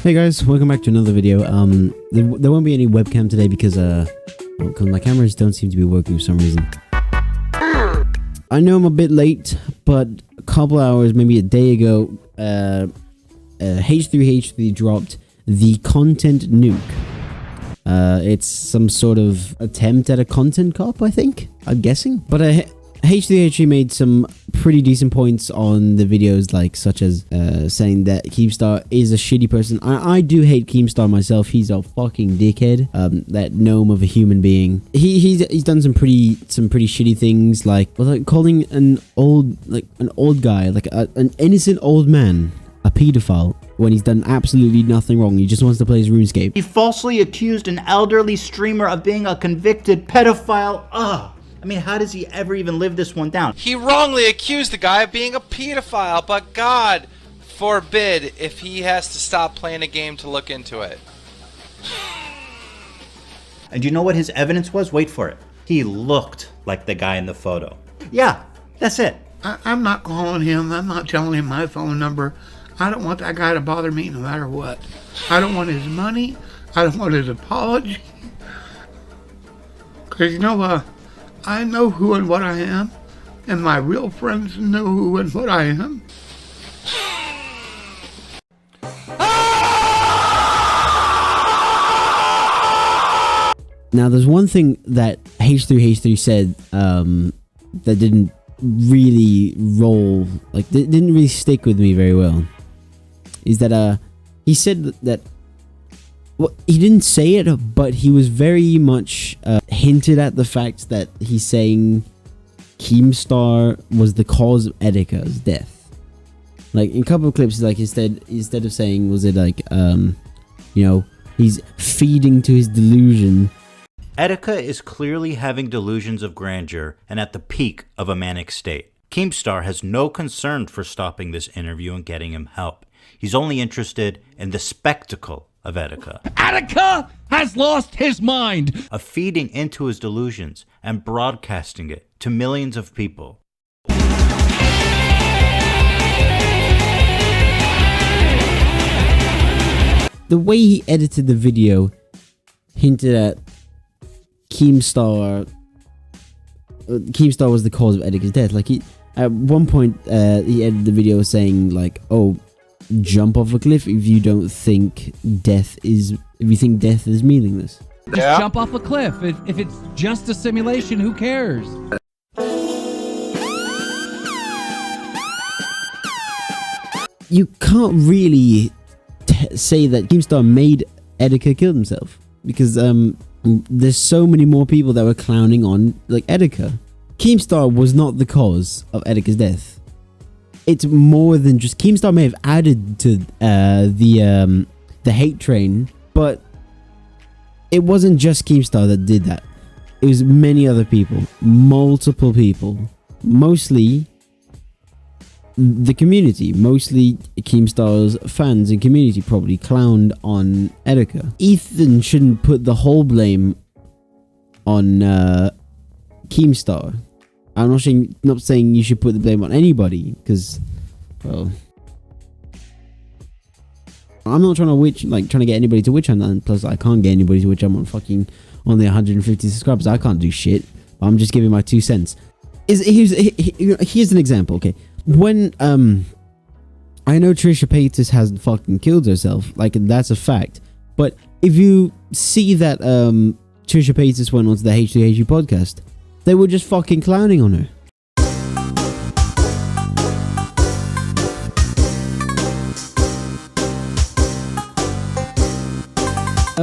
Hey guys, welcome back to another video. There won't be any webcam today because because my cameras don't seem to be working for some reason. I know I'm a bit late, but a couple hours, maybe a day ago, H3H3 dropped the content nuke. It's some sort of attempt at a content cop, I think. I'm guessing. But H3H3 made some pretty decent points on the videos, like such as saying that Keemstar is a shitty person. I do hate Keemstar myself. He's a fucking dickhead. That gnome of a human being. He's done some pretty shitty things, like calling an old guy, like an innocent old man, a pedophile, when he's done absolutely nothing wrong. He just wants to play his RuneScape. He falsely accused an elderly streamer of being a convicted pedophile. Ugh. I mean, how does he ever even live this one down? He wrongly accused the guy of being a pedophile, but God forbid if he has to stop playing a game to look into it. And you know what his evidence was? Wait for it. He looked like the guy in the photo. Yeah, that's it. I'm not calling him. I'm not telling him my phone number. I don't want that guy to bother me no matter what. I don't want his money. I don't want his apology. Because, you know, I know who and what I am, and my real friends know who and what I am. Now, there's one thing that H3H3 said that didn't really roll, like, didn't really stick with me very well. Is that he said that, well, he didn't say it, but he was very much hinted at the fact that he's saying Keemstar was the cause of Edeka's death. Like, in a couple of clips, like, instead of saying, was it like, you know, he's feeding to his delusion. Edeka is clearly having delusions of grandeur and at the peak of a manic state. Keemstar has no concern for stopping this interview and getting him help. He's only interested in the spectacle of Edeka. Edeka has lost his mind! Of feeding into his delusions and broadcasting it to millions of people. The way he edited the video hinted at Keemstar was the cause of Edeka's death. Like, at one point, he edited the video saying, like, oh, jump off a cliff if you think death is meaningless. Just jump off a cliff. If it's just a simulation, who cares? You can't really say that Keemstar made Edeka kill himself, because there's so many more people that were clowning on, like, Edeka. Keemstar was not the cause of Edeka's death. It's more than just Keemstar may have added to the hate train, but it wasn't just Keemstar that did that. It was many other people, multiple people, mostly the community, mostly Keemstar's fans and community probably clowned on Edeka. Ethan shouldn't put the whole blame on Keemstar. I'm not saying you should put the blame on anybody, because, well, I'm not trying to get anybody to witch hunt, and plus I can't get anybody to witch hunt on only 150 subscribers. I can't do shit. I'm just giving my 2 cents. Here's an example, okay? When I know Trisha Paytas has fucking killed herself, like, that's a fact. But if you see that Trisha Paytas went onto the H3H3 podcast, they were just fucking clowning on her.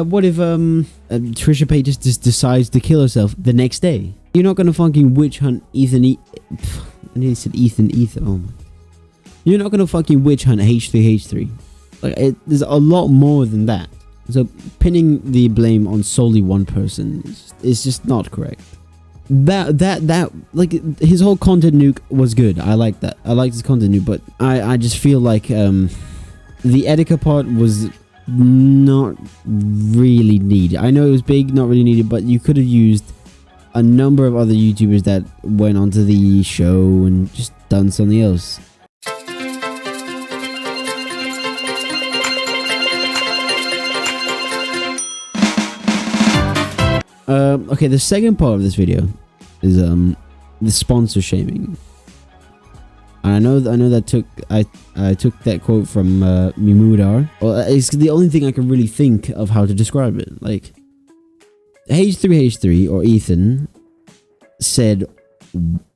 What if Trisha Paytas just decides to kill herself the next day? You're not gonna fucking witch hunt Ethan. I nearly said Ethan. Oh my. You're not gonna fucking witch hunt H3H3. Like, there's a lot more than that. So pinning the blame on solely one person is just not correct. That like, his whole content nuke was good. I like that. I liked his content nuke, but I just feel like the Edeka part was not really needed. I know it was big, not really needed, but you could have used a number of other YouTubers that went onto the show and just done something else. Okay, the second part of this video is the sponsor shaming. I know that I took that quote from Mimudar. Well, it's the only thing I can really think of how to describe it. Like, H3H3 or Ethan said,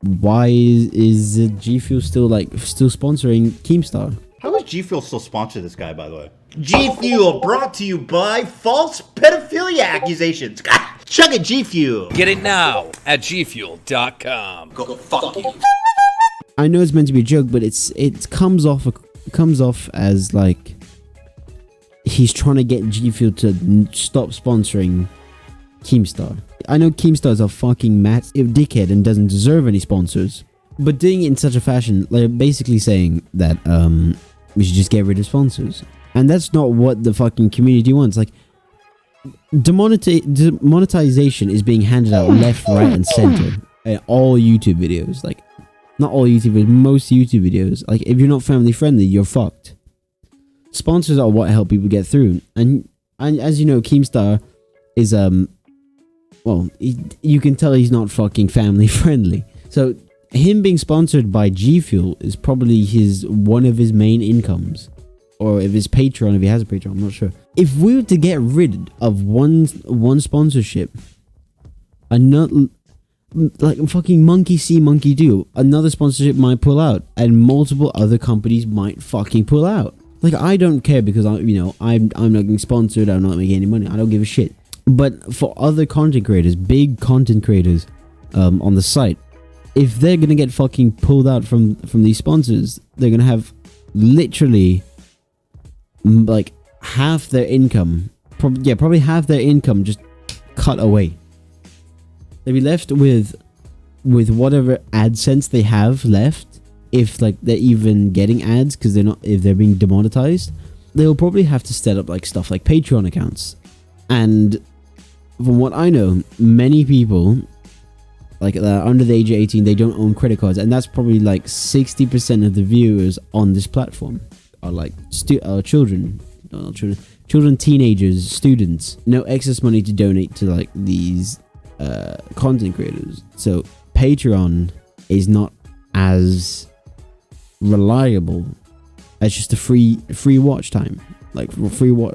why is G Fuel still sponsoring Keemstar? How is G Fuel still sponsor this guy, by the way? G Fuel brought to you by false pedophilia accusations. Chug it, G Fuel. Get it now at gfuel.com. Go fuck you. I know it's meant to be a joke, but it comes off as like he's trying to get G Fuel to stop sponsoring Keemstar. I know Keemstar is a fucking dickhead and doesn't deserve any sponsors, but doing it in such a fashion, like basically saying that we should just get rid of sponsors, and that's not what the fucking community wants. Like, demonetization is being handed out left, right, and center in all YouTube videos. Like, not all YouTube videos, most YouTube videos. Like, if you're not family friendly, you're fucked. Sponsors are what help people get through, and as you know, Keemstar is well, you can tell he's not fucking family friendly. So him being sponsored by G Fuel is probably one of his main incomes, or if his Patreon, if he has a Patreon, I'm not sure. If we were to get rid of one sponsorship, another, like fucking monkey see, monkey do, another sponsorship might pull out, and multiple other companies might fucking pull out. Like, I don't care because I'm not getting sponsored. I'm not making any money. I don't give a shit. But for other content creators, big content creators, on the site, if they're gonna get fucking pulled out from these sponsors, they're gonna have literally like half their income, probably half their income just cut away. They'll be left with whatever AdSense they have left, if like they're even getting ads, because if they're being demonetized. They'll probably have to set up like stuff like Patreon accounts. And from what I know, many people like under the age of 18, they don't own credit cards, and that's probably like 60% of the viewers on this platform are like children, teenagers, students. No excess money to donate to like these content creators. So Patreon is not as reliable as just a free watch time, like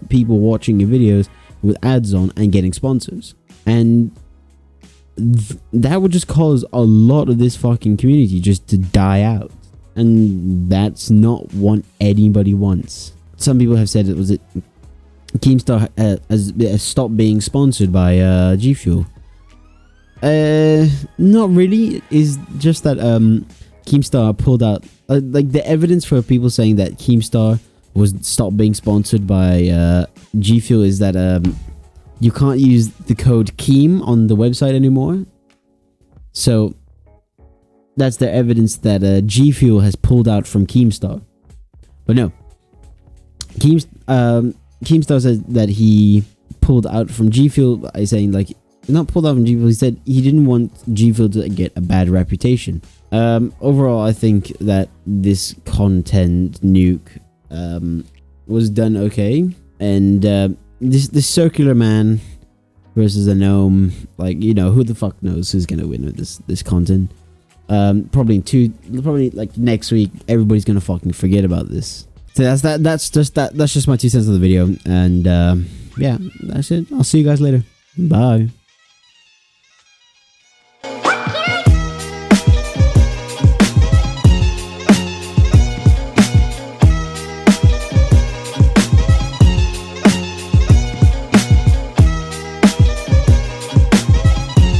people watching your videos with ads on and getting sponsors. And that would just cause a lot of this fucking community just to die out, and that's not what anybody wants. Some people have said Keemstar has stopped being sponsored by G Fuel. Not really. Is just that Keemstar pulled out like the evidence for people saying that Keemstar was stopped being sponsored by G Fuel is that you can't use the code Keem on the website anymore. So that's the evidence that G Fuel has pulled out from Keemstar. But no, Keemstar said that he pulled out from G Fuel by saying, like, not pulled out from G Fuel, he said he didn't want G Fuel to get a bad reputation. Overall, I think that this content nuke was done okay, and this circular man versus a gnome, like, you know, who the fuck knows who's gonna win with this content. Probably like next week, everybody's gonna fucking forget about this. So that's just my 2 cents on the video, and yeah, that's it. I'll see you guys later. Bye.